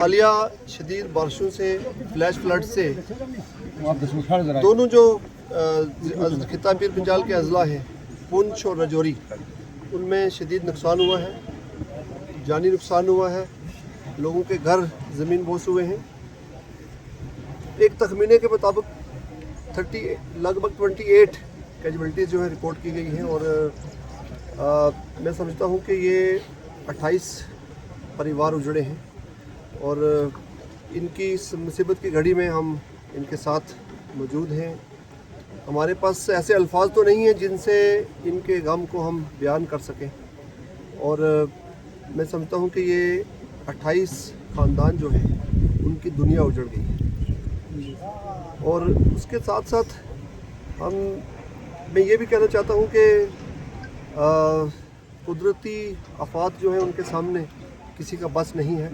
हालिया शदीद बारिशों से फ्लैश फ्लड से दोनों जो खिता पीर पंजाल के अजला हैं पुंछ और राजौरी उनमें शदीद नुकसान हुआ है, जानी नुकसान हुआ है, लोगों के घर ज़मीन बोस हुए हैं। एक तखमीने के मुताबिक लगभग 28 कैजुअल्टीज़ जो है रिपोर्ट की गई हैं और मैं समझता हूँ कि ये 28 परिवार उजड़े हैं और इनकी इस मुसीबत की घड़ी में हम इनके साथ मौजूद हैं। हमारे पास ऐसे अल्फाज तो नहीं हैं जिनसे इनके गम को हम बयान कर सकें और मैं समझता हूँ कि ये 28 ख़ानदान जो है उनकी दुनिया उजड़ गई है। और उसके साथ साथ मैं ये भी कहना चाहता हूँ कि कुदरती आफात जो है उनके सामने किसी का बस नहीं है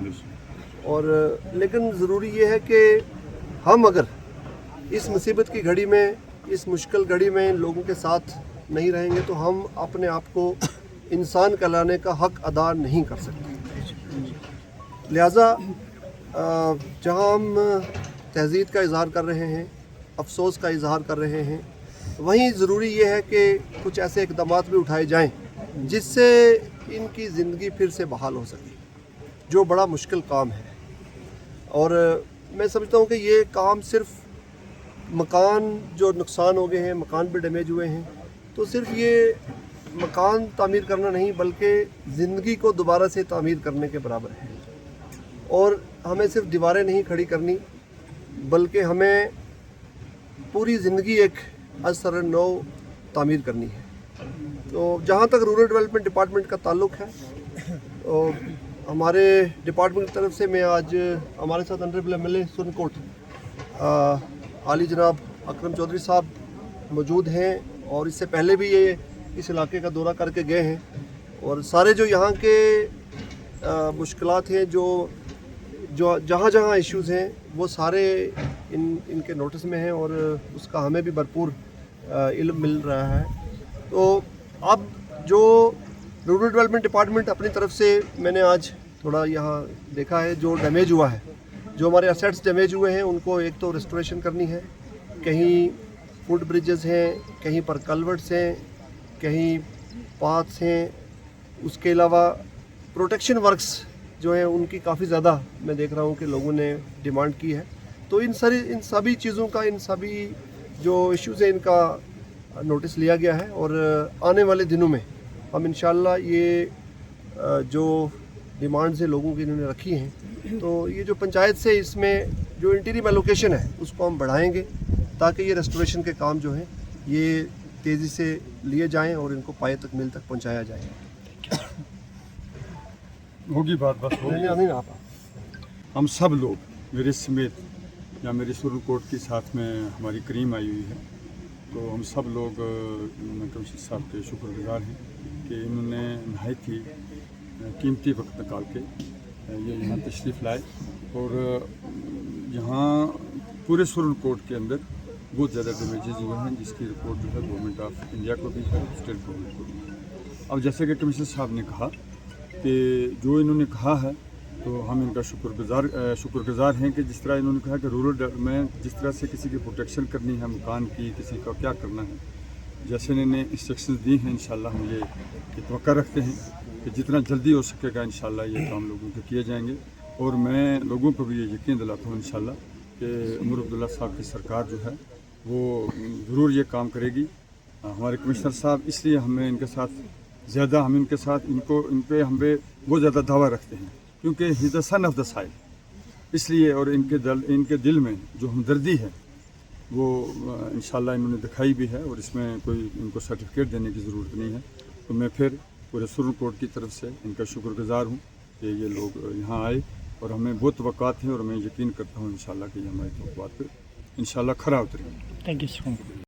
और लेकिन ज़रूरी ये है कि हम अगर इस मुसीबत की घड़ी में, इस मुश्किल घड़ी में लोगों के साथ नहीं रहेंगे तो हम अपने आप को इंसान कहलाने का हक़ अदा नहीं कर सकते। लिहाजा जहाँ हम तहज़ीर का इज़हार कर रहे हैं, अफसोस का इज़हार कर रहे हैं, वहीं ज़रूरी ये है कि कुछ ऐसे इक़दाम भी उठाए जाएँ जिससे इनकी ज़िंदगी फिर से बहाल हो सके, जो बड़ा मुश्किल काम है। और मैं समझता हूँ कि ये काम सिर्फ मकान जो नुकसान हो गए हैं, मकान भी डैमेज हुए हैं, तो सिर्फ ये मकान तामीर करना नहीं बल्कि ज़िंदगी को दोबारा से तामीर करने के बराबर है। और हमें सिर्फ दीवारें नहीं खड़ी करनी बल्कि हमें पूरी ज़िंदगी एक असर नौ तामीर करनी है। तो जहाँ तक रूरल डेवलपमेंट डिपार्टमेंट का ताल्लुक़ है तो हमारे डिपार्टमेंट की तरफ से मैं आज हमारे साथ ऑनरेबल एमएलए सुरनकोट आली जनाब अकरम चौधरी साहब मौजूद हैं और इससे पहले भी ये इस इलाके का दौरा करके गए हैं और सारे जो यहाँ के मुश्किलात हैं, जो जहाँ जहाँ इश्यूज़ हैं वो सारे इनके नोटिस में हैं और उसका हमें भी भरपूर इल्म मिल रहा है। तो अब जो रूरल डेवलपमेंट डिपार्टमेंट अपनी तरफ से मैंने आज थोड़ा यहाँ देखा है, जो डैमेज हुआ है, जो हमारे असेट्स डैमेज हुए हैं उनको एक तो रेस्टोरेशन करनी है। कहीं फुट ब्रिजेस हैं, कहीं पर कल्वर्ट्स हैं, कहीं पाथ्स हैं, उसके अलावा प्रोटेक्शन वर्क्स जो हैं उनकी काफ़ी ज़्यादा मैं देख रहा हूँ कि लोगों ने डिमांड की है। तो इन सभी चीज़ों का, इन सभी जो इश्यूज़ हैं इनका नोटिस लिया गया है और आने वाले दिनों में हम इंशाल्लाह ये जो डिमांड्स है लोगों की इन्होंने रखी हैं, तो ये जो पंचायत से इसमें जो इंटीरियम एलोकेशन है उसको हम बढ़ाएंगे ताकि ये रेस्टोरेशन के काम जो हैं ये तेज़ी से लिए जाएं और इनको पाए तक मिल तक पहुंचाया जाए। होगी बात बस होगी। नहीं आप हम सब लोग मेरे समेत या मेरे सुरनकोट के साथ में हमारी करीम आई हुई है, तो हम सब लोग कमिश्नर साहब के शुक्रगुजार हैं कि इन्होंने नहायत ही कीमती वक्त निकाल के ये यहाँ तशरीफ़ लाए और यहाँ पूरे सुरनकोट के अंदर बहुत ज़्यादा डैमेजेस हुए हैं जिसकी रिपोर्ट जो है गवर्नमेंट ऑफ इंडिया को भी है, स्टेट गवर्नमेंट को भी। अब जैसे कि कमिश्नर साहब ने कहा कि जो इन्होंने कहा है तो हम इनका शुक्रगुजार हैं कि जिस तरह इन्होंने कहा कि रूरल में जिस तरह से किसी की प्रोटेक्शन करनी है मकान की, किसी का क्या करना है, जैसे इन्होंने इंस्ट्रक्शंस दी हैं इंशाल्लाह हम ये तवक्का रखते हैं कि जितना जल्दी हो सकेगा इंशाल्लाह ये काम लोगों के किए जाएंगे। और मैं लोगों को भी ये यकीन दिलाता हूँ इंशाल्लाह कि उमर अब्दुल्ला साहब की सरकार जो है वो ज़रूर ये काम करेगी। हमारे कमिश्नर साहब इसलिए हमें इनके साथ ज़्यादा हम इनके साथ इन पे हम पे बहुत ज़्यादा दावा रखते हैं क्योंकि he the son of the soil, इसलिए और इनके दिल में जो हमदर्दी है वो इंशाल्लाह इन्होंने दिखाई भी है और इसमें कोई इनको सर्टिफिकेट देने की ज़रूरत नहीं है। तो मैं फिर पूरे सुरनकोट की तरफ से इनका शुक्रगुजार हूँ कि ये लोग यहाँ आए और हमें बहुत तवक्कात हैं और मैं यकीन करता हूँ इंशाल्लाह कि ये हमारी तवक्कात पर इंशाल्लाह खरा उतरेंगे। Thank you so much.